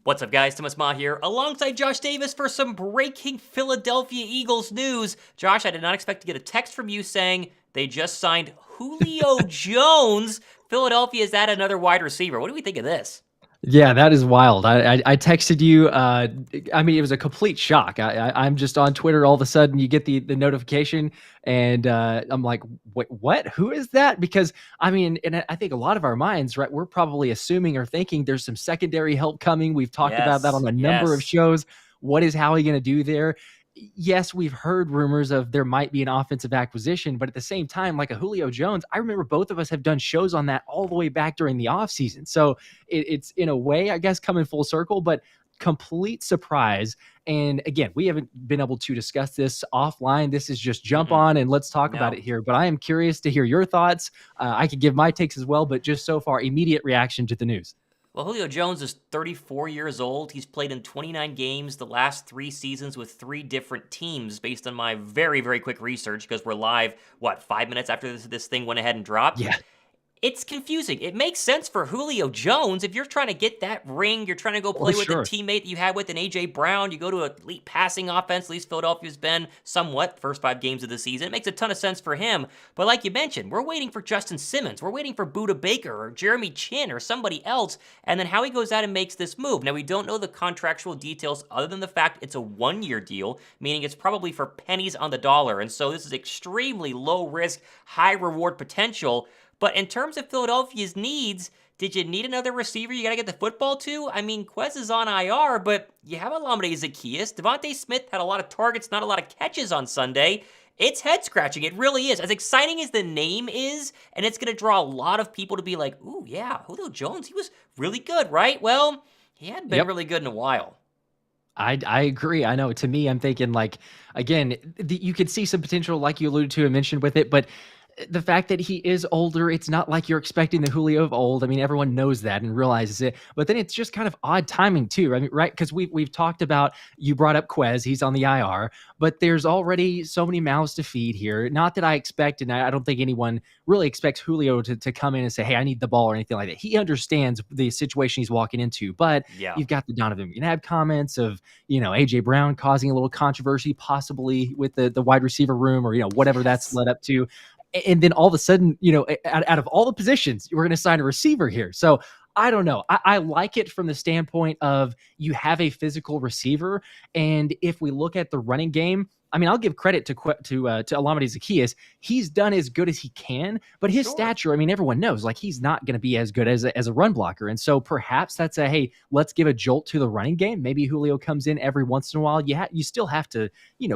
What's up, guys? Thomas Ma here, alongside Josh Davis for some breaking Philadelphia Eagles news. Josh, I did not expect to get a text from you saying they just signed Julio Jones. Philadelphia is added another wide receiver. What do we think of this? Yeah, that is wild. I texted you. I mean, it was a complete shock. I'm just on Twitter. All of a sudden, you get the notification, and I'm like, "Wait, what? Who is that?" Because I mean, and I think a lot of our minds, right? We're probably assuming or thinking there's some secondary help coming. We've talked about that Yes, on a number of yes. shows. What is Howie going to do there? Yes, we've heard rumors of there might be an offensive acquisition, but at the same time, like a Julio Jones, I remember both of us have done shows on that all the way back during the offseason. So it's in a way, I guess, coming full circle, but complete surprise. And again, we haven't been able to discuss this offline. This is just jump Mm-mm. on and let's talk about No. it here. But I am curious to hear your thoughts. I could give my takes as well, but just so far, immediate reaction to the news. Well, Julio Jones is 34 years old. He's played in 29 games the last 3 seasons with 3 different teams based on my very, very quick research because we're live, 5 minutes after this thing went ahead and dropped? Yeah. It's confusing. It makes sense for Julio Jones. If you're trying to get that ring, you're trying to go For play with a sure. teammate that you had with an A.J. Brown, you go to an elite passing offense, at least Philadelphia's been somewhat the first 5 games of the season. It makes a ton of sense for him. But like you mentioned, we're waiting for Justin Simmons. We're waiting for Budda Baker or Jeremy Chin or somebody else. And then Howie goes out and makes this move. Now, we don't know the contractual details other than the fact it's a 1-year deal, meaning it's probably for pennies on the dollar. And so this is extremely low risk, high reward potential. But in terms of Philadelphia's needs, did you need another receiver you got to get the football to? I mean, Quez is on IR, but you have Olamide Zaccheaus. Devonta Smith had a lot of targets, not a lot of catches on Sunday. It's head-scratching. It really is. As exciting as the name is, and it's going to draw a lot of people to be like, ooh, yeah, Julio Jones, he was really good, right? Well, he hadn't been Yep. really good in a while. I agree. I know. To me, I'm thinking like again, you could see some potential, like you alluded to and mentioned with it, but the fact that he is older, it's not like you're expecting the Julio of old. I mean, everyone knows that and realizes it. But then it's just kind of odd timing too. I mean, right? Because we've talked about, you brought up Quez, he's on the IR, but there's already so many mouths to feed here. Not that I expect, and I don't think anyone really expects Julio to come in and say, "Hey, I need the ball," or anything like that. He understands the situation he's walking into, but Yeah. you've got the Donovan McNabb comments of, AJ Brown causing a little controversy, possibly with the wide receiver room, or whatever that's Yes. led up to. And then all of a sudden, out of all the positions, we're going to sign a receiver here. So I don't know. I like it from the standpoint of you have a physical receiver, and if we look at the running game, I mean, I'll give credit to Olamide Zaccheaus. He's done as good as he can, but his Sure. stature, I mean, everyone knows, like, he's not going to be as good as a run blocker. And so perhaps that's hey, let's give a jolt to the running game. Maybe Julio comes in every once in a while. You still have to,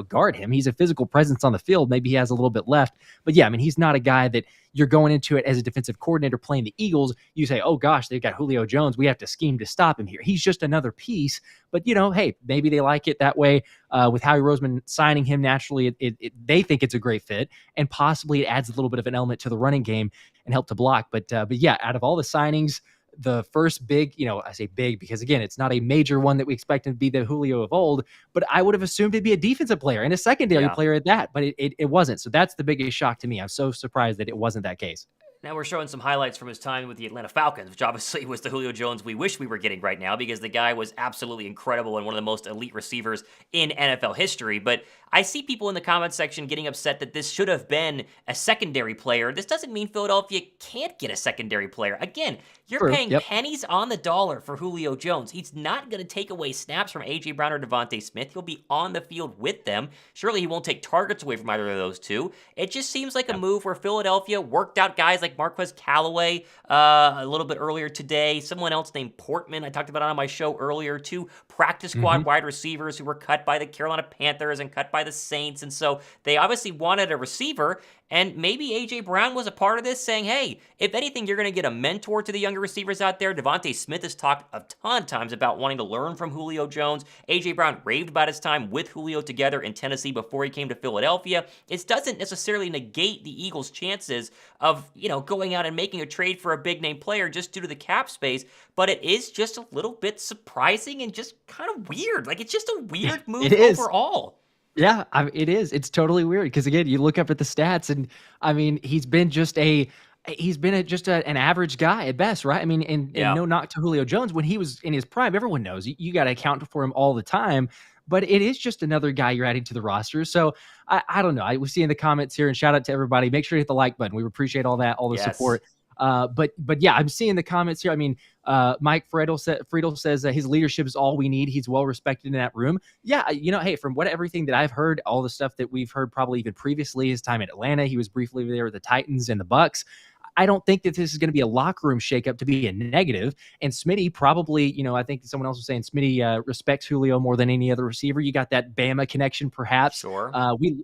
guard him. He's a physical presence on the field. Maybe he has a little bit left. But yeah, I mean, he's not a guy that you're going into it as a defensive coordinator playing the Eagles. You say, oh gosh, they've got Julio Jones. We have to scheme to stop him here. He's just another piece. But, hey, maybe they like it that way. With Howie Roseman signing him naturally, they think it's a great fit, and possibly it adds a little bit of an element to the running game and help to block. But yeah, out of all the signings, the first big, I say big because again, it's not a major one that we expect him to be the Julio of old, but I would have assumed it'd be a defensive player and a secondary Yeah. player at that, but it wasn't. So that's the biggest shock to me. I'm so surprised that it wasn't that case. Now we're showing some highlights from his time with the Atlanta Falcons, which obviously was the Julio Jones we wish we were getting right now because the guy was absolutely incredible and one of the most elite receivers in NFL history. But I see people in the comments section getting upset that this should have been a secondary player. This doesn't mean Philadelphia can't get a secondary player. Again, you're True. paying Yep. pennies on the dollar for Julio Jones. He's not going to take away snaps from A.J. Brown or Devonta Smith. He'll be on the field with them. Surely he won't take targets away from either of those two. It just seems like a move where Philadelphia worked out guys like Marquez Callaway a little bit earlier today. Someone else named Portman, I talked about it on my show earlier, 2 practice squad wide receivers who were cut by the Carolina Panthers and cut by the Saints. And so they obviously wanted a receiver. And maybe A.J. Brown was a part of this, saying, hey, if anything, you're going to get a mentor to the younger receivers out there. Devonta Smith has talked a ton of times about wanting to learn from Julio Jones. A.J. Brown raved about his time with Julio together in Tennessee before he came to Philadelphia. It doesn't necessarily negate the Eagles' chances of, going out and making a trade for a big-name player just due to the cap space, but it is just a little bit surprising and just kind of weird. Like, it's just a weird move It is. overall. Yeah, it is. It's totally weird because again, you look up at the stats, and I mean, he's been just he's been an average guy at best, right? I mean, and Yeah. no knock to Julio Jones. When he was in his prime, everyone knows you got to account for him all the time. But it is just another guy you're adding to the roster. So I don't know. I was seeing the comments here, and shout out to everybody. Make sure to hit the like button. We appreciate all that, all the Yes. support. But yeah, I'm seeing the comments here. I mean, Mike Friedel says that his leadership is all we need. He's well respected in that room. Yeah, hey, from everything that I've heard, all the stuff that we've heard probably even previously, his time in Atlanta, he was briefly there with the Titans and the Bucks. I don't think that this is going to be a locker room shakeup to be a negative. And Smitty probably, I think someone else was saying Smitty respects Julio more than any other receiver. You got that Bama connection, perhaps. Sure.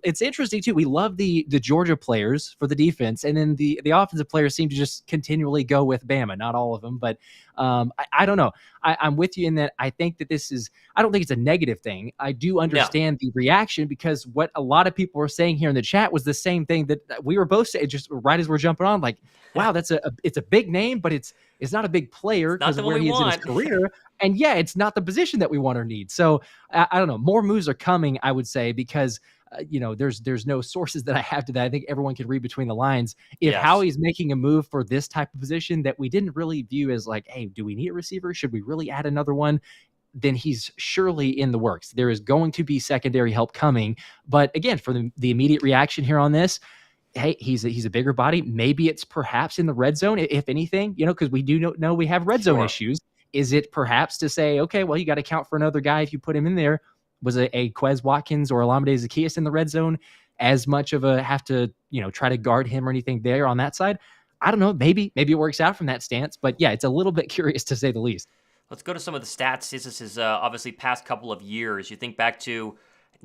It's interesting too. We love the Georgia players for the defense, and then the offensive players seem to just continually go with Bama. Not all of them, but I don't know. I'm with you in that I think that I don't think it's a negative thing. I do understand the reaction, because what a lot of people were saying here in the chat was the same thing that we were both saying just right as we're jumping on. Like, wow, it's a big name, but it's not a big player because of where he is in his career. And yeah, it's not the position that we want or need. So I don't know. More moves are coming, I would say, because there's no sources that I have to that. I think everyone can read between the lines. If Howie's making a move for this type of position that we didn't really view as like, hey, do we need a receiver? Should we really add another one? Then he's surely in the works. There is going to be secondary help coming. But again, for the immediate reaction here on this, hey, he's a bigger body. Maybe it's perhaps in the red zone, if anything, because we do know we have red zone issues. Is it perhaps to say, okay, well, you got to count for another guy if you put him in there? Was a Quez, Watkins, or Olamide Zaccheaus in the red zone as much of a have to, try to guard him or anything there on that side? I don't know. Maybe it works out from that stance. But yeah, it's a little bit curious to say the least. Let's go to some of the stats. This is obviously past couple of years. You think back to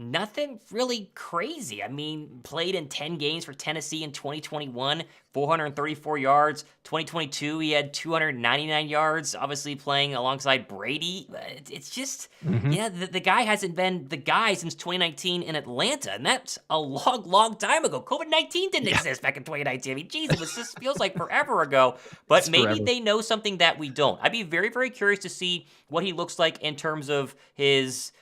nothing really crazy. I mean, played in 10 games for Tennessee in 2021, 434 yards. 2022, he had 299 yards, obviously playing alongside Brady. It's just, the guy hasn't been the guy since 2019 in Atlanta, and that's a long, long time ago. COVID-19 didn't exist back in 2019. I mean, geez, it just feels like forever ago, but It's maybe forever. they know something that we don't. I'd be very, very curious to see what he looks like in terms of his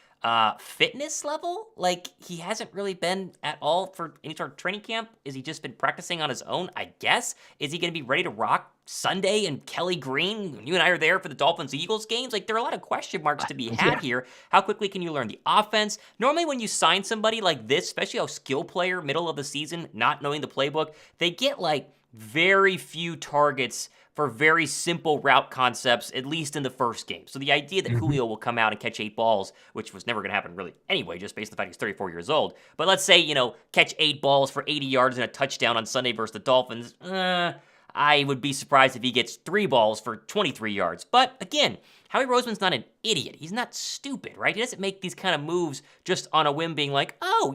fitness level. Like, he hasn't really been at all for any sort of training camp. Is he just been practicing on his own, I guess? Is he going to be ready to rock Sunday and Kelly Green? You and I are there for the Dolphins-Eagles games. Like, there are a lot of question marks to be had here. How quickly can you learn the offense? Normally when you sign somebody like this, especially a skill player, middle of the season, not knowing the playbook, they get like very few targets for very simple route concepts, at least in the first game. So the idea that Julio will come out and catch 8 balls, which was never going to happen really anyway, just based on the fact he's 34 years old. But let's say, catch 8 balls for 80 yards and a touchdown on Sunday versus the Dolphins. I would be surprised if he gets 3 balls for 23 yards. But again, Howie Roseman's not an idiot. He's not stupid, right? He doesn't make these kind of moves just on a whim being like, oh,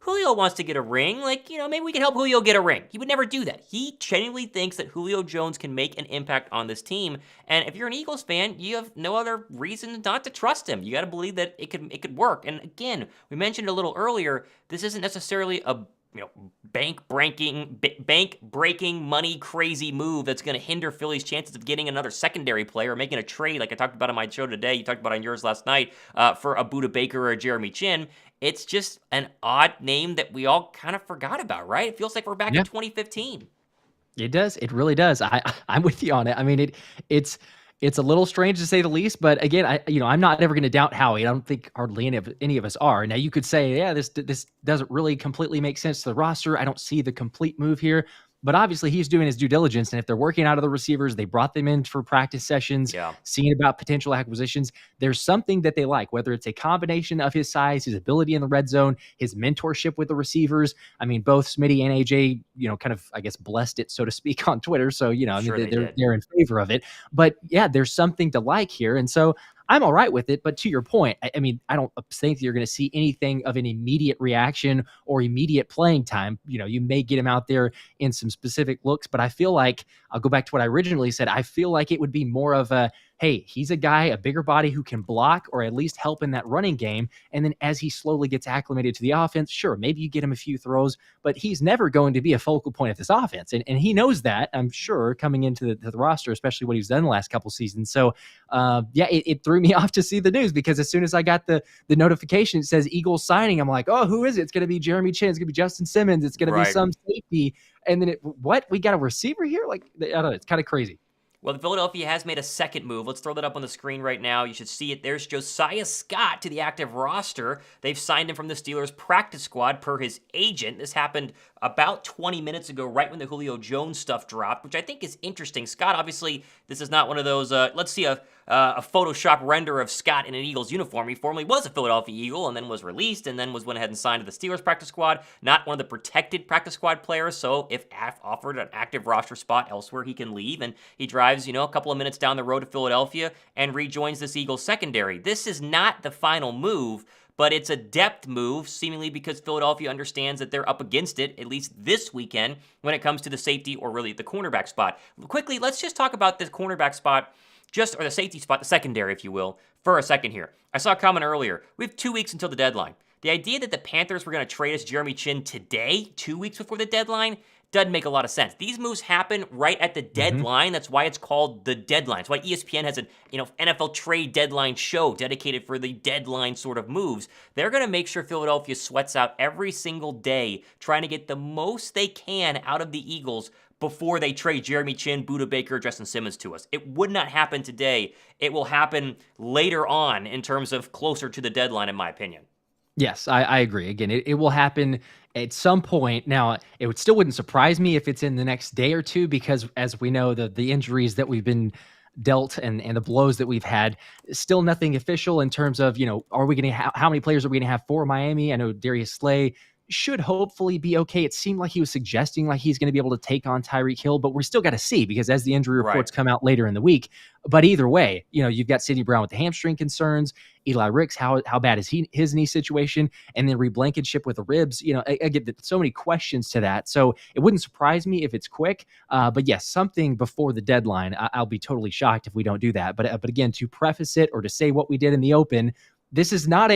Julio wants to get a ring. Like, maybe we can help Julio get a ring. He would never do that. He genuinely thinks that Julio Jones can make an impact on this team. And if you're an Eagles fan, you have no other reason not to trust him. You got to believe that it could work. And again, we mentioned a little earlier, this isn't necessarily a bank breaking money crazy move that's going to hinder Philly's chances of getting another secondary player or making a trade like I talked about on my show today. You talked about on yours last night for a Budda Baker or a Jeremy Chin. It's just an odd name that we all kind of forgot about, right? It feels like we're back in 2015. It does. It really does. I'm with you on it. I mean, it's a little strange to say the least, but again, I'm not ever going to doubt Howie. I don't think hardly any of us are. Now you could say, yeah, this doesn't really completely make sense to the roster. I don't see the complete move here. But obviously he's doing his due diligence. And if they're working out of the receivers, they brought them in for practice sessions, seeing about potential acquisitions. There's something that they like, whether it's a combination of his size, his ability in the red zone, his mentorship with the receivers. I mean, both Smitty and AJ, kind of, I guess, blessed it, so to speak, on Twitter. So, they're in favor of it. But yeah, there's something to like here. And so I'm all right with it. But to your point, I mean, I don't think that you're going to see anything of an immediate reaction or immediate playing time. You may get him out there in some specific looks, but I feel like I'll go back to what I originally said. I feel like it would be more of a, hey, he's a guy, a bigger body who can block or at least help in that running game. And then as he slowly gets acclimated to the offense, sure, maybe you get him a few throws, but he's never going to be a focal point of this offense. And he knows that, I'm sure, coming into the roster, especially what he's done the last couple seasons. So, it threw me off to see the news, because as soon as I got the notification, it says Eagles signing, I'm like, oh, who is it? It's going to be Jeremy Chin. It's going to be Justin Simmons. It's going to be some safety. And then what? We got a receiver here? Like, I don't know. It's kind of crazy. Well, Philadelphia has made a second move. Let's throw that up on the screen right now. You should see it. There's Josiah Scott to the active roster. They've signed him from the Steelers practice squad per his agent. This happened about 20 minutes ago, right when the Julio Jones stuff dropped, which I think is interesting. Scott, obviously, this is not one of those, let's see a Photoshop render of Scott in an Eagles uniform. He formerly was a Philadelphia Eagle and then was released and then went ahead and signed to the Steelers practice squad. Not one of the protected practice squad players, so if offered an active roster spot elsewhere, he can leave, and he drives, a couple of minutes down the road to Philadelphia and rejoins this Eagles secondary. This is not the final move, but it's a depth move, seemingly because Philadelphia understands that they're up against it, at least this weekend, when it comes to the safety or really the cornerback spot. Quickly, let's just talk about the cornerback spot, or the safety spot, the secondary, if you will, for a second here. I saw a comment earlier. We have 2 weeks until the deadline. The idea that the Panthers were going to trade us Jeremy Chin today, 2 weeks before the deadline, doesn't make a lot of sense. These moves happen right at the deadline. That's why it's called the deadline. That's why ESPN has an NFL trade deadline show dedicated for the deadline sort of moves. They're going to make sure Philadelphia sweats out every single day, trying to get the most they can out of the Eagles before they trade Jeremy Chin, Budda Baker, Justin Simmons to us. It would not happen today. It will happen later on in terms of closer to the deadline, in my opinion. Yes, I agree. Again, it will happen at some point. Now, it still wouldn't surprise me if it's in the next day or two, because as we know, the injuries that we've been dealt and the blows that we've had, still nothing official in terms of, are we going to how many players are we going to have for Miami? I know Darius Slay should hopefully be okay. It seemed like he was suggesting like he's going to be able to take on Tyreek Hill, but we're still got to see, because as the injury reports come out later in the week. But either way, you've got Sidney Brown with the hamstring concerns, Eli Ricks, how bad is his knee situation, and then Reed Blankenship with the ribs. I get so many questions to that. So it wouldn't surprise me if it's quick. But yes, something before the deadline. I'll be totally shocked if we don't do that. But again, to preface it or to say what we did in the open, this is not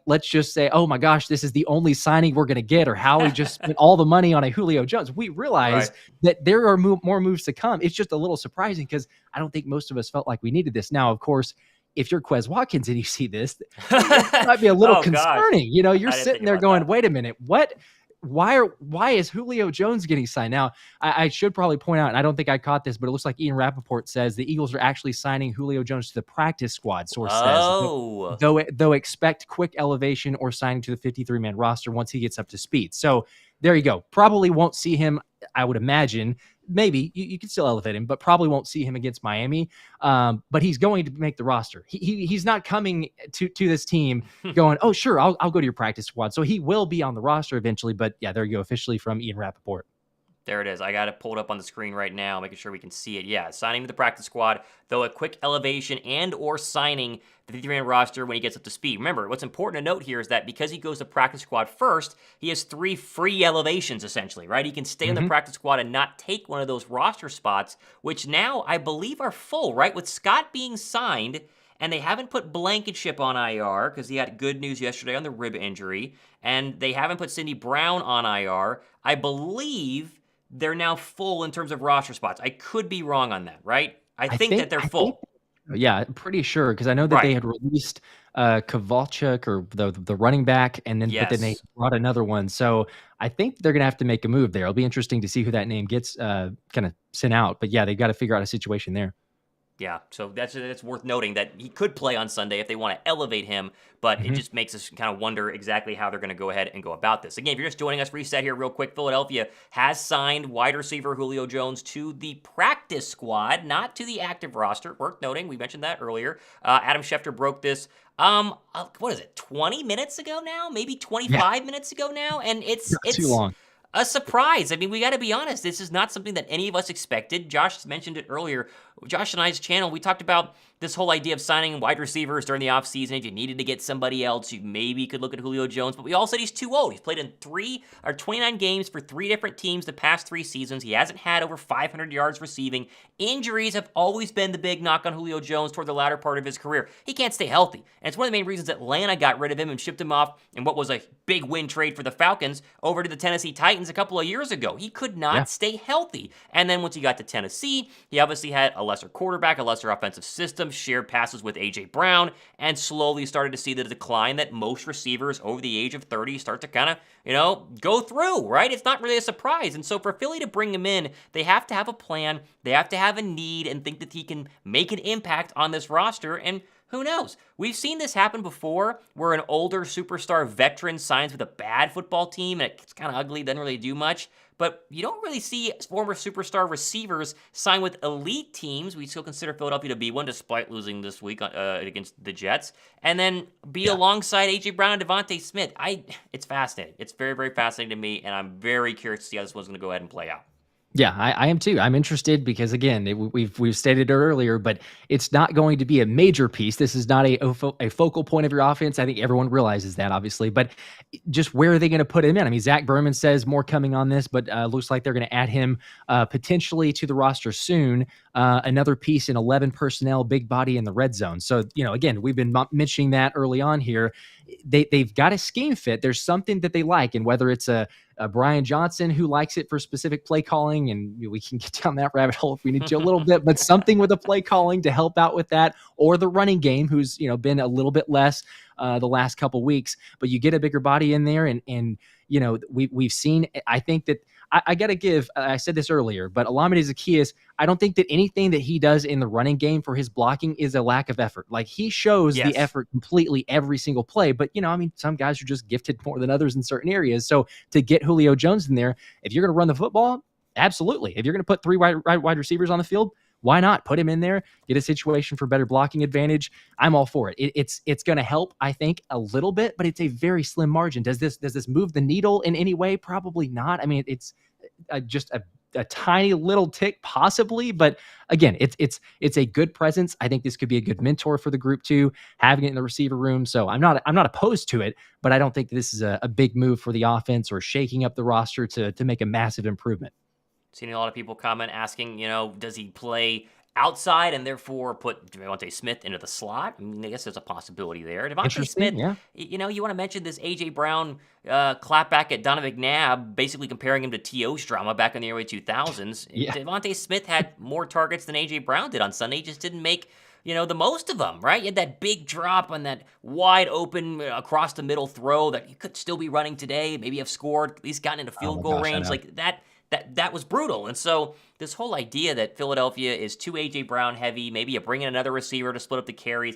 let's just say, oh my gosh, this is the only signing we're going to get, or how we just spent all the money on a Julio Jones. We realize that there are more moves to come. It's just a little surprising, because I don't think most of us felt like we needed this. Now, of course, if you're Quez Watkins and you see this, it might be a little concerning. You're sitting there going, wait a minute, what? Why is Julio Jones getting signed? Now, I should probably point out, and I don't think I caught this, but it looks like Ian Rappaport says the Eagles are actually signing Julio Jones to the practice squad, source says. Though expect quick elevation or signing to the 53-man roster once he gets up to speed. So there you go. Probably won't see him, I would imagine. Maybe you can still elevate him, but probably won't see him against Miami. But he's going to make the roster. He's not coming to this team going, oh, sure, I'll go to your practice squad. So he will be on the roster eventually. But yeah, there you go, officially from Ian Rappaport. There it is. I got it pulled up on the screen right now, making sure we can see it. Yeah, signing to the practice squad, though a quick elevation and or signing the 53-man roster when he gets up to speed. Remember, what's important to note here is that because he goes to practice squad first, he has 3 free elevations, essentially, right? He can stay in the practice squad and not take one of those roster spots, which now I believe are full, right? With Scott being signed, and they haven't put Blankenship on IR because he had good news yesterday on the rib injury, and they haven't put Sidney Brown on IR. I believe they're now full in terms of roster spots. I could be wrong on that, right? I think that they're full. Yeah, I'm pretty sure, because I know that they had released Kovalchuk, or the running back, and then but then they brought another one. So I think they're going to have to make a move there. It'll be interesting to see who that name gets kind of sent out. But yeah, they've got to figure out a situation there. Yeah, so that's worth noting that he could play on Sunday if they want to elevate him, but it just makes us kind of wonder exactly how they're going to go ahead and go about this. Again, if you're just joining us, reset here real quick. Philadelphia has signed wide receiver Julio Jones to the practice squad, not to the active roster. Worth noting, we mentioned that earlier. Adam Schefter broke this, 20 minutes ago now? Maybe 25 minutes ago now? And it's too long. A surprise. I mean, we got to be honest. This is not something that any of us expected. Josh mentioned it earlier. Josh and I's channel, we talked about this whole idea of signing wide receivers during the offseason, if you needed to get somebody else, you maybe could look at Julio Jones, but we all said he's too old. He's played in 29 games for 3 different teams the past 3 seasons. He hasn't had over 500 yards receiving. Injuries have always been the big knock on Julio Jones toward the latter part of his career. He can't stay healthy, and it's one of the main reasons Atlanta got rid of him and shipped him off in what was a big win trade for the Falcons over to the Tennessee Titans a couple of years ago. He could not stay healthy, and then once he got to Tennessee, he obviously had a lesser quarterback, a lesser offensive system, shared passes with A.J. Brown, and slowly started to see the decline that most receivers over the age of 30 start to kind of, go through, right? It's not really a surprise. And so for Philly to bring him in, they have to have a plan, they have to have a need, and think that he can make an impact on this roster, and who knows? We've seen this happen before where an older superstar veteran signs with a bad football team, and it's kind of ugly, doesn't really do much. But you don't really see former superstar receivers sign with elite teams. We still consider Philadelphia to be one, despite losing this week against the Jets, and then be alongside A.J. Brown and Devonta Smith. It's fascinating. It's very, very fascinating to me, and I'm very curious to see how this one's going to go ahead and play out. Yeah, I am too. I'm interested because, again, we've stated it earlier, but it's not going to be a major piece. This is not a focal point of your offense. I think everyone realizes that, obviously, but just where are they going to put him in? I mean, Zach Berman says more coming on this, but looks like they're going to add him potentially to the roster soon. Another piece in 11 personnel, big body in the red zone. So, again, we've been mentioning that early on here. They've got a scheme fit. There's something that they like, and whether it's a Brian Johnson who likes it for specific play calling, and we can get down that rabbit hole if we need to a little bit, but something with the play calling to help out with that, or the running game, who's been a little bit less the last couple weeks, but you get a bigger body in there, and we've seen. I think that I got to give. I said this earlier, but Olamide Zaccheaus, I don't think that anything that he does in the running game for his blocking is a lack of effort. Like, he shows the effort completely every single play, but some guys are just gifted more than others in certain areas. So to get Julio Jones in there, if you're going to run the football, absolutely. If you're going to put 3 wide receivers on the field, why not put him in there, get a situation for better blocking advantage? I'm all for it. It's going to help, I think, a little bit, but it's a very slim margin. Does this move the needle in any way? Probably not. I mean, it's just a tiny little tick possibly, but again, it's a good presence. I think this could be a good mentor for the group too, having it in the receiver room. So I'm not opposed to it, but I don't think this is a big move for the offense or shaking up the roster to make a massive improvement. Seen a lot of people comment asking, does he play outside and therefore put Devonta Smith into the slot? I mean, I guess there's a possibility there. Devonta Smith, you want to mention this A.J. Brown clapback at Donovan McNabb, basically comparing him to T.O. Strama back in the early 2000s. Yeah. Devonta Smith had more targets than A.J. Brown did on Sunday. He just didn't make the most of them, right? You had that big drop on that wide open across the middle throw that you could still be running today, maybe have scored, at least gotten into field goal range. Like that was brutal. And so this whole idea that Philadelphia is too A.J. Brown heavy, maybe you bring in another receiver to split up the carries,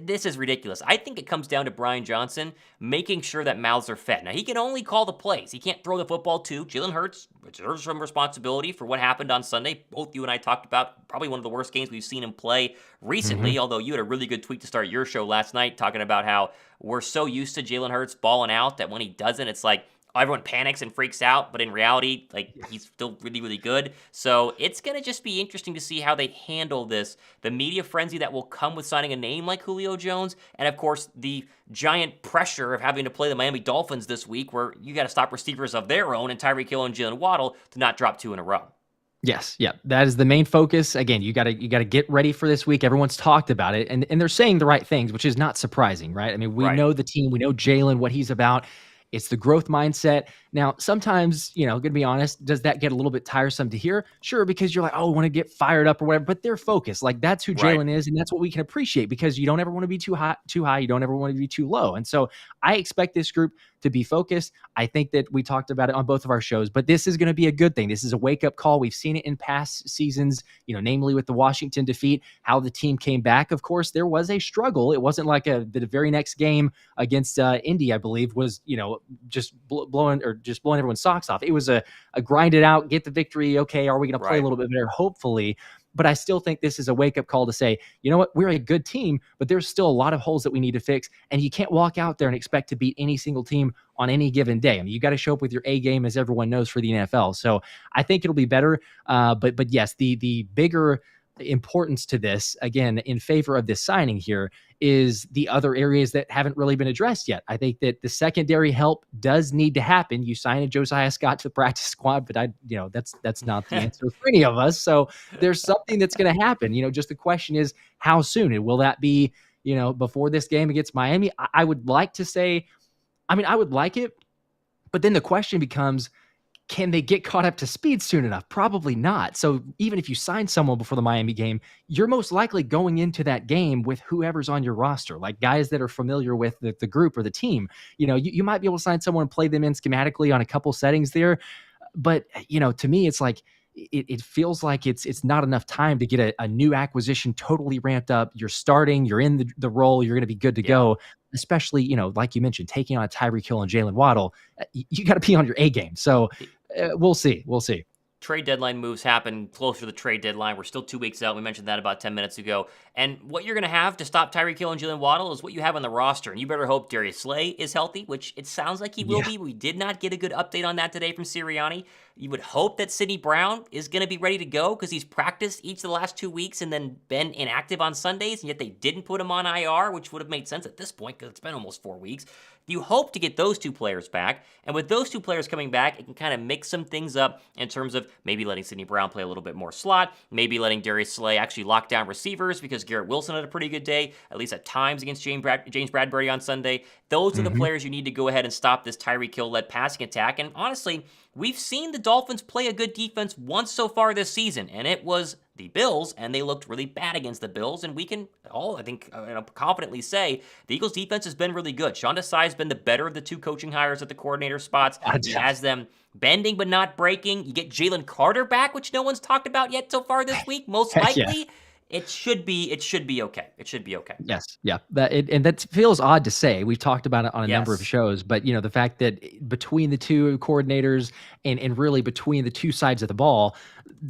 this is ridiculous. I think it comes down to Brian Johnson making sure that mouths are fed. Now, he can only call the plays. He can't throw the football too. Jalen Hurts deserves some responsibility for what happened on Sunday. Both you and I talked about probably one of the worst games we've seen him play recently, although you had a really good tweet to start your show last night talking about how we're so used to Jalen Hurts balling out that when he doesn't, it's like, everyone panics and freaks out, but in reality, he's still really, really good. So it's going to just be interesting to see how they handle this, the media frenzy that will come with signing a name like Julio Jones, and of course, the giant pressure of having to play the Miami Dolphins this week, where you got to stop receivers of their own and Tyreek Hill and Jalen Waddle to not drop 2 in a row. Yes, yeah, that is the main focus. Again, you got to get ready for this week. Everyone's talked about it, and they're saying the right things, which is not surprising, right? I mean, we know the team, we know Jalen, what he's about. It's the growth mindset. Now, sometimes, going to be honest, does that get a little bit tiresome to hear? Sure, because you're like, oh, I want to get fired up or whatever, but they're focused. Like, that's who Jalen is, and that's what we can appreciate, because you don't ever want to be too high. You don't ever want to be too low. And so I expect this group to be focused. I think that we talked about it on both of our shows, but this is going to be a good thing. This is a wake-up call. We've seen it in past seasons, namely with the Washington defeat, how the team came back. Of course, there was a struggle. It wasn't like the very next game against Indy, I believe, was, just blowing everyone's socks off. It was a grind it out, get the victory. Okay, are we going to play a little bit better? Hopefully. But I still think this is a wake-up call to say, you know what, we're a good team, but there's still a lot of holes that we need to fix. And you can't walk out there and expect to beat any single team on any given day. I mean, you got to show up with your A game, as everyone knows, for the NFL. So I think it'll be better. But yes, the bigger importance to this, again, in favor of this signing here, is the other areas that haven't really been addressed yet. I think that the secondary help does need to happen. You sign a Josiah Scott to the practice squad, but that's not the answer for any of us. So there's something that's going to happen. Just the question is how soon, and will that be, before this game against Miami? I would like to say, I would like it, but then the question becomes, can they get caught up to speed soon enough? Probably not. So even if you sign someone before the Miami game, you're most likely going into that game with whoever's on your roster, like guys that are familiar with the group or the team. You might be able to sign someone and play them in schematically on a couple settings there. But, to me, it's like, it feels like it's not enough time to get a new acquisition totally ramped up. You're starting, you're in the role, you're going to be good to go. Especially, like you mentioned, taking on a Tyreek Hill and Jalen Waddle, you got to be on your A game. So we'll see. Trade deadline moves happen closer to the trade deadline. We're still 2 weeks out. We mentioned that about 10 minutes ago. And what you're going to have to stop Tyreek Hill and Jalen Waddle is what you have on the roster. And you better hope Darius Slay is healthy, which it sounds like he will be. We did not get a good update on that today from Sirianni. You would hope that Sidney Brown is going to be ready to go because he's practiced each of the last 2 weeks and then been inactive on Sundays, and yet they didn't put him on IR, which would have made sense at this point because it's been almost 4 weeks. You hope to get those two players back, and with those two players coming back, it can kind of mix some things up in terms of maybe letting Sidney Brown play a little bit more slot, maybe letting Darius Slay actually lock down receivers because Garrett Wilson had a pretty good day, at least at times against James Bradbury on Sunday. Those are the players you need to go ahead and stop this Tyreek Hill-led passing attack, and honestly, we've seen the Dolphins play a good defense once so far this season, and it was the Bills, and they looked really bad against the Bills, and we can all, I think, confidently say the Eagles' defense has been really good. Sean Desai has been the better of the two coaching hires at the coordinator spots. He has them bending but not breaking. You get Jalen Carter back, which no one's talked about yet so far this week, most likely. It should be okay. It should be okay. Yes. Yeah. And that feels odd to say. We've talked about it on a number of shows, but the fact that between the two coordinators and really between the two sides of the ball,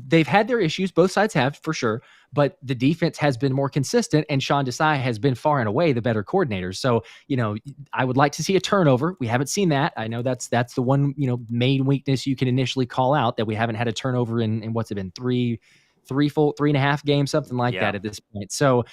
they've had their issues. Both sides have, for sure, but the defense has been more consistent, and Sean Desai has been far and away the better coordinator. So, I would like to see a turnover. We haven't seen that. I know that's the one, main weakness you can initially call out, that we haven't had a turnover in what's it been, 3.5 games, something like that at this point. So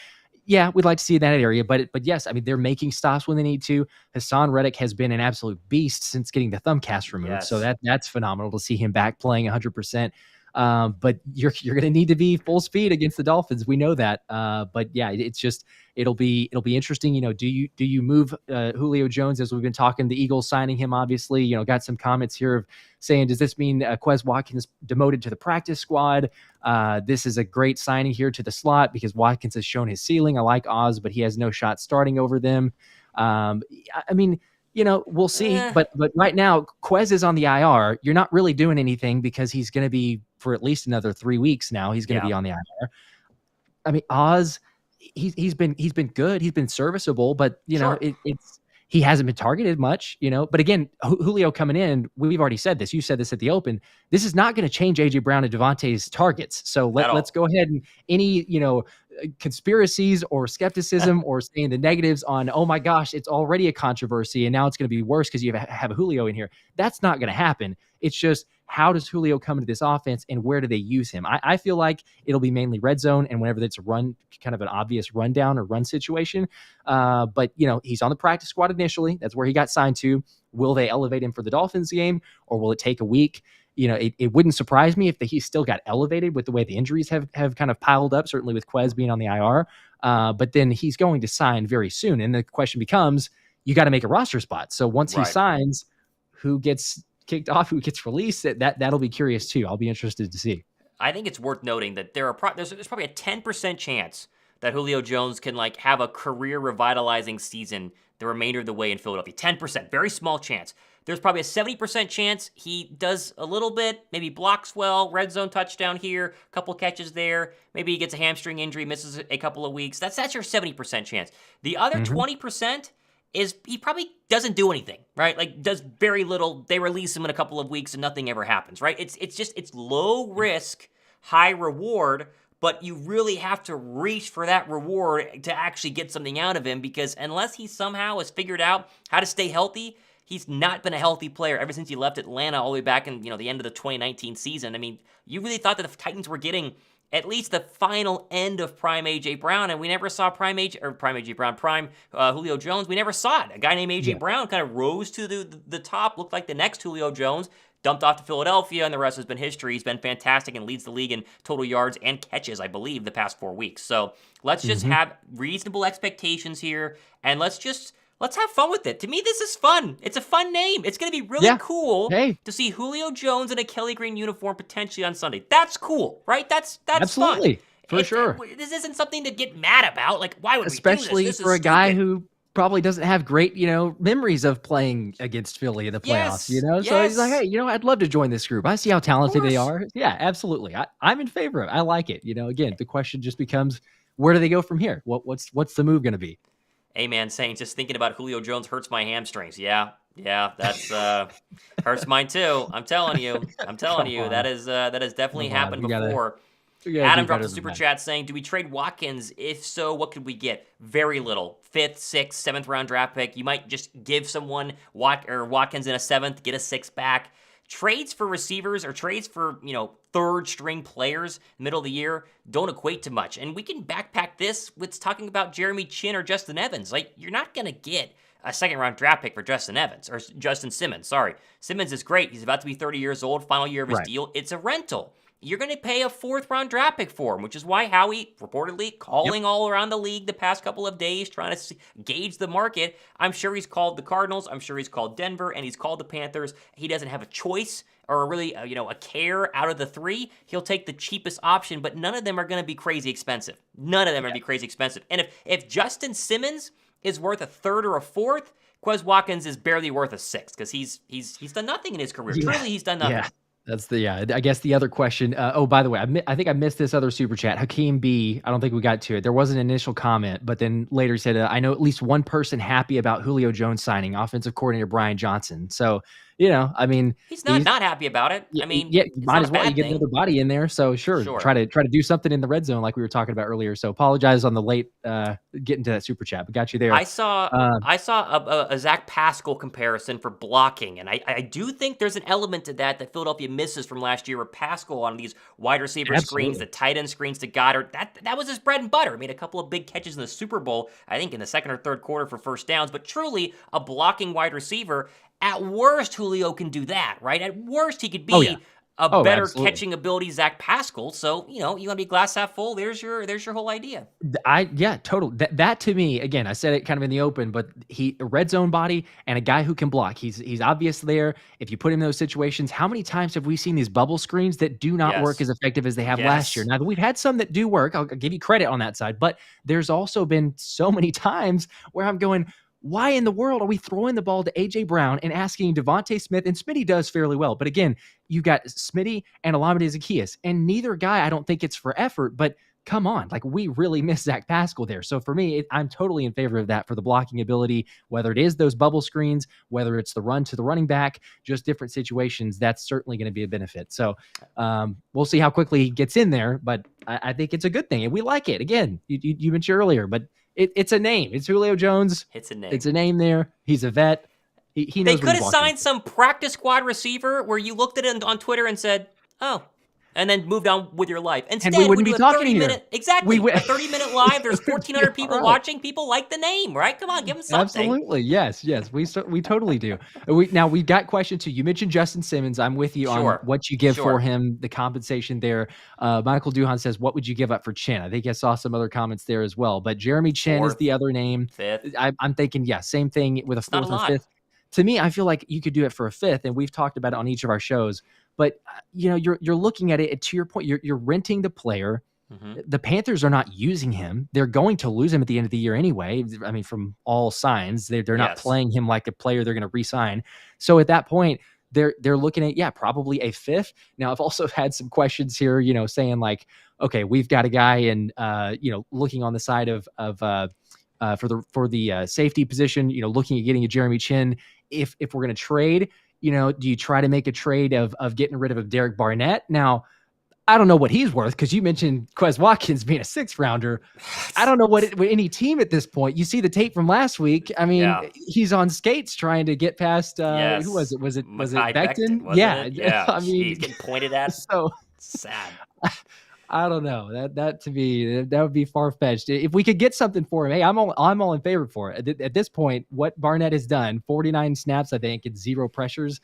yeah, we'd like to see that area, but yes, they're making stops when they need to. Hassan Reddick has been an absolute beast since getting the thumb cast removed. So that's phenomenal to see him back playing 100%. But you're going to need to be full speed against the Dolphins. We know that. But yeah, it's just, it'll be interesting. Do you move Julio Jones, as we've been talking, the Eagles signing him, obviously, got some comments here of saying, does this mean Quez Watkins demoted to the practice squad? This is a great signing here to the slot because Watkins has shown his ceiling. I like Oz, but he has no shot starting over them. We'll see. But right now, Quez is on the IR. You're not really doing anything because he's going to be, for at least another 3 weeks now, he's going to be on the IR. Oz, he's been good. He's been serviceable, but he hasn't been targeted much, But again, Julio coming in, we've already said this. You said this at the open. This is not going to change AJ Brown and Devonta's targets. So let's go ahead and any conspiracies or skepticism or saying the negatives on, oh my gosh, it's already a controversy and now it's going to be worse because you have a Julio in here. That's not going to happen. It's just, how does Julio come into this offense and where do they use him? I feel like it'll be mainly red zone and whenever it's a run, kind of an obvious rundown or run situation. But he's on the practice squad initially. That's where he got signed to. Will they elevate him for the Dolphins game, or will it take a week? It wouldn't surprise me if he still got elevated with the way the injuries have kind of piled up, certainly with Quez being on the IR. But then he's going to sign very soon. And the question becomes, you got to make a roster spot. So once he signs, who gets kicked off, who gets released, that'll be curious too. I'll be interested to see. I think it's worth noting that there's probably a 10% chance that Julio Jones can have a career revitalizing season the remainder of the way in Philadelphia. 10%, very small chance. There's probably a 70% chance he does a little bit, maybe blocks well, red zone touchdown here, a couple catches there. Maybe he gets a hamstring injury, misses a couple of weeks. That's your 70% chance. The other 20% is he probably doesn't do anything, right? Does very little. They release him in a couple of weeks and nothing ever happens, right? It's low risk, high reward, but you really have to reach for that reward to actually get something out of him, because unless he somehow has figured out how to stay healthy, he's not been a healthy player ever since he left Atlanta all the way back in the end of the 2019 season. You really thought that the Titans were getting at least the final end of prime AJ Brown, and we never saw prime Julio Jones. We never saw it. A guy named AJ Brown kind of rose to the top, looked like the next Julio Jones, dumped off to Philadelphia, and the rest has been history. He's been fantastic and leads the league in total yards and catches, I believe, the past 4 weeks. So let's just have reasonable expectations here, and let's have fun with it. To me, this is fun. It's a fun name. It's going to be really cool to see Julio Jones in a Kelly Green uniform potentially on Sunday. That's cool, right? That's absolutely fun. For sure. This isn't something to get mad about. Like, why would especially we do this? For a guy who probably doesn't have great, memories of playing against Philly in the playoffs, So he's like, hey, I'd love to join this group. I see how talented they are. Yeah, absolutely. I'm in favor of it. I like it. Again, the question just becomes, where do they go from here? What's the move going to be? Hey man, Saints, just thinking about Julio Jones hurts my hamstrings. Yeah, that's hurts mine too. I'm telling you. That has definitely happened before. Adam dropped a super chat saying, do we trade Watkins? If so, what could we get? Very little. 5th, 6th, 7th round draft pick. You might just give someone Watkins in a 7th, get a 6th back. Trades for receivers or trades for, third string players middle of the year don't equate to much. And we can backpack this with talking about Jeremy Chin or Justin Evans. Like, you're not going to get a 2nd round draft pick for Justin Evans or Justin Simmons. Sorry. Simmons is great. He's about to be 30 years old, final year of his deal. It's a rental. You're going to pay a 4th round draft pick for him, which is why Howie reportedly calling all around the league the past couple of days, trying to gauge the market. I'm sure he's called the Cardinals. I'm sure he's called Denver, and he's called the Panthers. He doesn't have a choice or really, a care out of the 3. He'll take the cheapest option, but none of them are going to be crazy expensive. None of them are going to be crazy expensive. And if Justin Simmons is worth a 3rd or a 4th, Quez Watkins is barely worth a 6th because he's done nothing in his career. Yeah. Truly, he's done nothing. Yeah. That's I guess the other question. By the way, I think I missed this other super chat. Hakeem B, I don't think we got to it. There was an initial comment, but then later said, I know at least one person happy about Julio Jones signing, offensive coordinator Brian Johnson. So, he's not happy about it. Might as well you get another body in there. So sure. Try to do something in the red zone like we were talking about earlier. So apologize on the late getting to that super chat, but got you there. I saw a Zach Pascal comparison for blocking, and I do think there's an element to that Philadelphia misses from last year, where Pascal on these wide receiver screens, the tight end screens to Goddard, that was his bread and butter. Made a couple of big catches in the Super Bowl, I think in the 2nd or 3rd quarter for first downs, but truly a blocking wide receiver. At worst, Julio can do that, right? At worst, he could be a better catching ability Zach Pascal. So, you want to be glass half full. There's your whole idea. Totally. That to me, again, I said it kind of in the open, but a red zone body and a guy who can block. He's obvious there. If you put him in those situations, how many times have we seen these bubble screens that do not work as effective as they have last year? Now, we've had some that do work. I'll give you credit on that side, but there's also been so many times where I'm going, why in the world are we throwing the ball to A.J. Brown and asking Devonta Smith? And Smitty does fairly well. But again, you got Smitty and Olamide Zaccheaus. And neither guy, I don't think it's for effort. But come on, we really miss Zach Pascal there. So for me, I'm totally in favor of that for the blocking ability, whether it is those bubble screens, whether it's the run to the running back, just different situations, that's certainly going to be a benefit. So we'll see how quickly he gets in there. But I think it's a good thing. And we like it. Again, you mentioned earlier, but it's a name. It's Julio Jones. It's a name. It's a name there. He's a vet. He knows. They could have signed some practice squad receiver where you looked at it on Twitter and said, "Oh," and then moved on with your life. Instead, and we wouldn't be talking here. A 30-minute live. There's 1,400 people watching. People like the name, right? Come on, give them something. Absolutely, yes. We totally do. We've got questions too. You mentioned Justin Simmons. I'm with you on what you give for him, the compensation there. Michael Duhan says, "What would you give up for Chin?" I think I saw some other comments there as well. But Jeremy Chin is the other name. 5th. I'm thinking, same thing with a 4th or 5th. To me, I feel like you could do it for a 5th, and we've talked about it on each of our shows. But you're looking at it, to your point, you're renting the player. Mm-hmm. The Panthers are not using him. They're going to lose him at the end of the year anyway. I mean, from all signs, they're not playing him like a player they're going to re-sign. So at that point, they're looking at probably a 5th. Now, I've also had some questions here, saying like, okay, we've got a guy in looking on the side of for the safety position, looking at getting a Jeremy Chin. If we're going to trade, do you try to make a trade of getting rid of Derek Barnett? Now, I don't know what he's worth because you mentioned Quez Watkins being a 6th rounder. I don't know what any team at this point. You see the tape from last week. I mean, he's on skates trying to get past. Who was it? Was it Becton? Yeah. I mean, he's getting pointed at. So sad. I don't know. That to me, that would be far fetched. If we could get something for him, hey, I'm all in favor for it. At this point, what Barnett has done, 49 snaps, I think, and 0 pressures,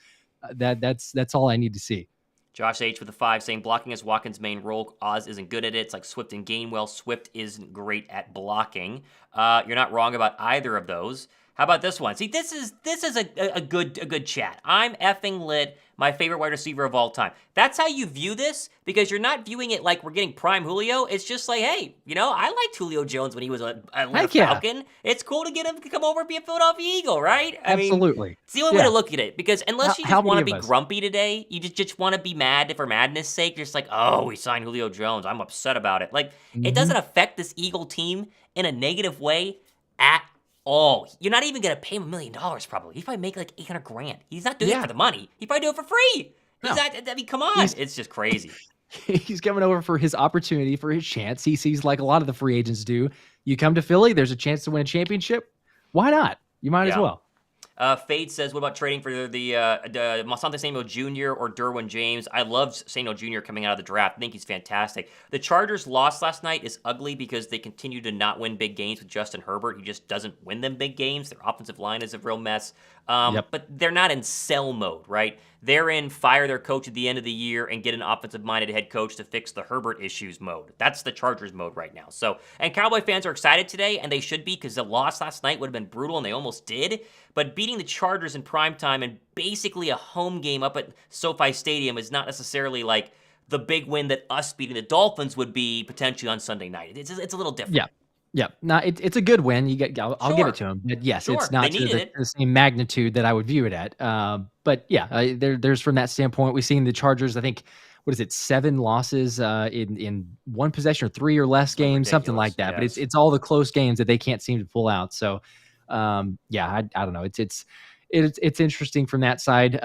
that's all I need to see. Josh H with a 5 saying blocking is Watkins' main role. Oz isn't good at it. It's like Swift and Gainwell. Swift isn't great at blocking. You're not wrong about either of those. How about this one? See, this is a good chat. I'm effing lit. My favorite wide receiver of all time. That's how you view this, because you're not viewing it like we're getting prime Julio. It's just like, hey, I liked Julio Jones when he was a Falcon. Yeah. It's cool to get him to come over and be a Philadelphia Eagle, right? Absolutely. I mean, it's the only way to look at it, because unless you just want to be grumpy today, you just want to be mad for madness sake, you're just like, oh, we signed Julio Jones. I'm upset about it. Like, It doesn't affect this Eagle team in a negative way at all. You're not even going to pay him $1 million probably. He'd probably make like $800,000. He's not doing it for the money. He'd probably do it for free. No. I mean, come on. It's just crazy. He's coming over for his opportunity, for his chance. He sees, like a lot of the free agents do, you come to Philly, there's a chance to win a championship. Why not? You might as well. Fade says, what about trading for the Asante Samuel Jr. or Derwin James? I love Samuel Jr. coming out of the draft. I think he's fantastic. The Chargers' loss last night is ugly because they continue to not win big games with Justin Herbert. He just doesn't win them big games. Their offensive line is a real mess. But they're not in sell mode, right? They're in fire their coach at the end of the year and get an offensive-minded head coach to fix the Herbert issues mode. That's the Chargers mode right now. So, and Cowboy fans are excited today, and they should be, because the loss last night would have been brutal, and they almost did. But beating the Chargers in primetime and basically a home game up at SoFi Stadium is not necessarily like the big win that us beating the Dolphins would be potentially on Sunday night. It's a little different. Yeah. No, it's a good win. I'll give it to him. But yes, it's not to the same magnitude that I would view it at. But yeah, there's from that standpoint, we've seen the Chargers, I think, 7 losses in one possession or 3 or less games, something like that. Yes. But it's all the close games that they can't seem to pull out. So I don't know. It's interesting from that side.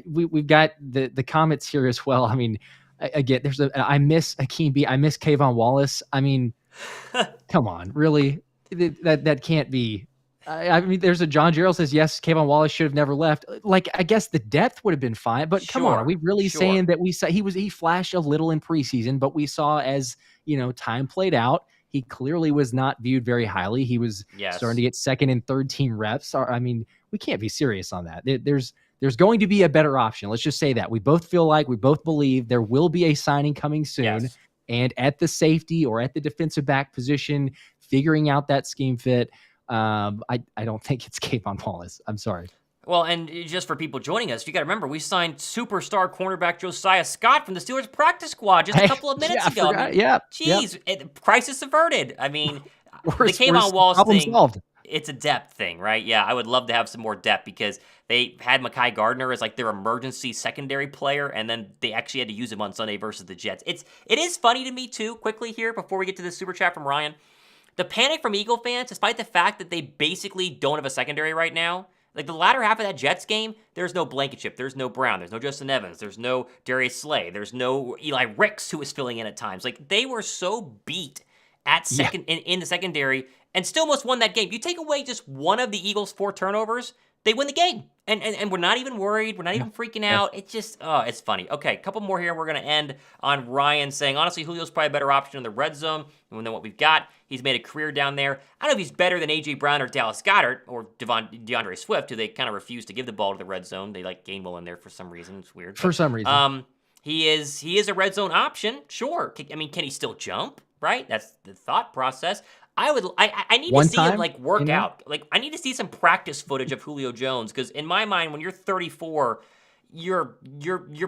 We've got the comments here as well. I mean, again, I miss Akeem B. I miss Kayvon Wallace. I mean, come on, really? That can't be. I mean, there's a John Gerald says, yes, Kayvon Wallace should have never left. Like, I guess the depth would have been fine, but come on, are we really saying that we saw he flashed a little in preseason, but we saw as, time played out, he clearly was not viewed very highly. He was starting to get second and third team reps. I mean, we can't be serious on that. There's going to be a better option. Let's just say that. We both believe there will be a signing coming soon. Yes. And at the safety or at the defensive back position, figuring out that scheme fit, I don't think it's Kayvon Wallace. I'm sorry. Well, and just for people joining us, you got to remember, we signed superstar cornerback Josiah Scott from the Steelers practice squad just a couple of minutes ago. Crisis averted. I mean, the Kayvon Wallace thing, solved. It's a depth thing, right? Yeah, I would love to have some more depth, because they had Mekhi Gardner as like their emergency secondary player, and then they actually had to use him on Sunday versus the Jets. It is funny to me too, quickly here, before we get to the super chat from Ryan, the panic from Eagle fans, despite the fact that they basically don't have a secondary right now. Like the latter half of that Jets game, there's no Blankenship, there's no Brown, there's no Justin Evans, there's no Darius Slay, there's no Eli Ricks who was filling in at times. Like they were so beat at second in the secondary, and still almost won that game. You take away just one of the Eagles' 4 turnovers, they win the game. And we're not even worried. We're not even freaking out. It's just, it's funny. Okay, a couple more here. We're going to end on Ryan saying, honestly, Julio's probably a better option in the red zone than what we've got. He's made a career down there. I don't know if he's better than A.J. Brown or Dallas Goedert or DeAndre Swift, who they kind of refuse to give the ball to the red zone. They like Gainwell in there for some reason. It's weird. For some reason. He is a red zone option, sure. I mean, can he still jump, right? That's the thought process. I need to see him like work out. Like I need to see some practice footage of Julio Jones, because in my mind, when you're 34, you're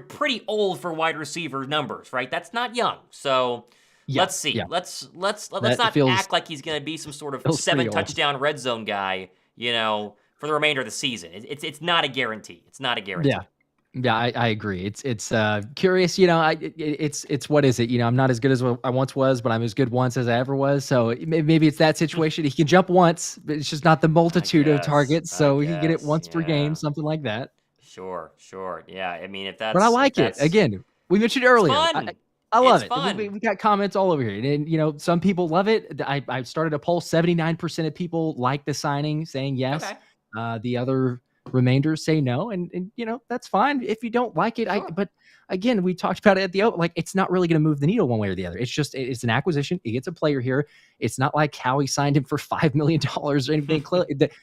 pretty old for wide receiver numbers, right? That's not young. So let's see. Yeah. Let's not act like he's going to be some sort of 7 touchdown red zone guy, for the remainder of the season. It's not a guarantee. It's not a guarantee. Yeah, I agree. It's curious, it's what is it? I'm not as good as I once was, but I'm as good once as I ever was. So maybe it's that situation. He can jump once, but it's just not the multitude of targets. So he can get it once per game, something like that. Sure. Yeah, I mean, if that's. But I like it. Again, we mentioned earlier. I love it. Fun. We got comments all over here, and some people love it. I started a poll. 79% of people like the signing, saying yes. Okay. The other remainders say no, and that's fine if you don't like it. Sure. But again, we talked about it at the open. Like, it's not really going to move the needle one way or the other. It's just it's an acquisition. He gets a player here. It's not like Howie signed him for $5 million or anything.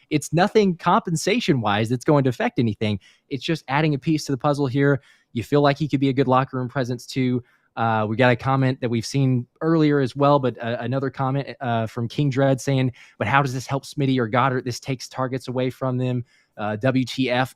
It's nothing compensation wise that's going to affect anything. It's just adding a piece to the puzzle here. You feel like he could be a good locker room presence too. We got a comment that we've seen earlier as well, but another comment from King Dread saying, but how does this help Smitty or Goddard? This takes targets away from them. WTF.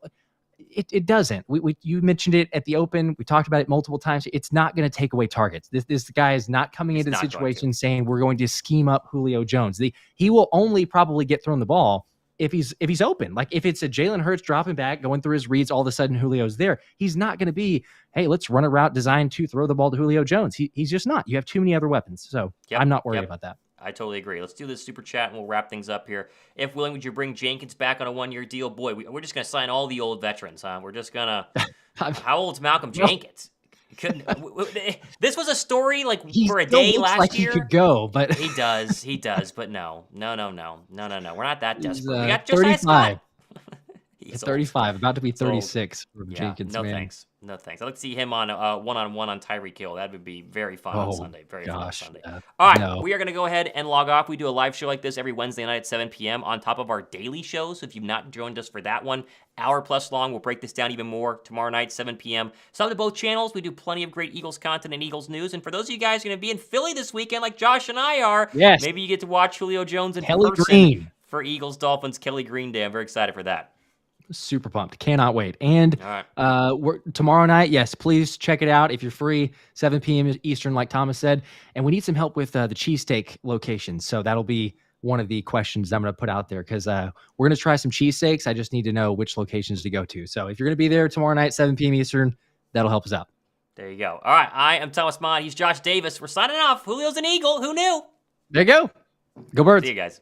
It doesn't. You mentioned it at the open. We talked about it multiple times. It's not going to take away targets. This guy is not coming into the situation saying we're going to scheme up Julio Jones. He will only probably get thrown the ball if he's open. Like, if it's a Jalen Hurts dropping back, going through his reads, all of a sudden Julio's there. He's not going to be, hey, let's run a route designed to throw the ball to Julio Jones. He's just not. You have too many other weapons. So I'm not worried about that. I totally agree. Let's do this super chat and we'll wrap things up here. If willing, would you bring Jenkins back on a 1-year deal? Boy, we're just going to sign all the old veterans, huh? We're just going to... How old's Malcolm Jenkins? This was a story for a day last year. He could go, but... He does, but no. We're not that desperate. We got 35. He's 35, about to be 36 from Jenkins. No thanks. I'd like to see him on one-on-one on Tyreek Hill. That would be very fun on Sunday. Very fun on Sunday. All right, we are going to go ahead and log off. We do a live show like this every Wednesday night at 7 p.m. on top of our daily show. So if you've not joined us for that one, hour plus long, we'll break this down even more tomorrow night, 7 p.m. Sub to both channels. We do plenty of great Eagles content and Eagles news. And for those of you guys going to be in Philly this weekend, like Josh and I are, maybe you get to watch Julio Jones in person for Eagles Dolphins Kelly Green Day. I'm very excited for that. Super pumped. Cannot wait. And tomorrow night, yes, please check it out if you're free, 7 p.m. Eastern, like Thomas said. And we need some help with the cheesesteak locations. So that'll be one of the questions I'm going to put out there, because we're going to try some cheesesteaks. I just need to know which locations to go to. So if you're going to be there tomorrow night, 7 p.m. Eastern, that'll help us out. There you go. All right. I am Thomas Mott. He's Josh Davis. We're signing off. Julio's an Eagle. Who knew? There you go. Go Birds. See you guys.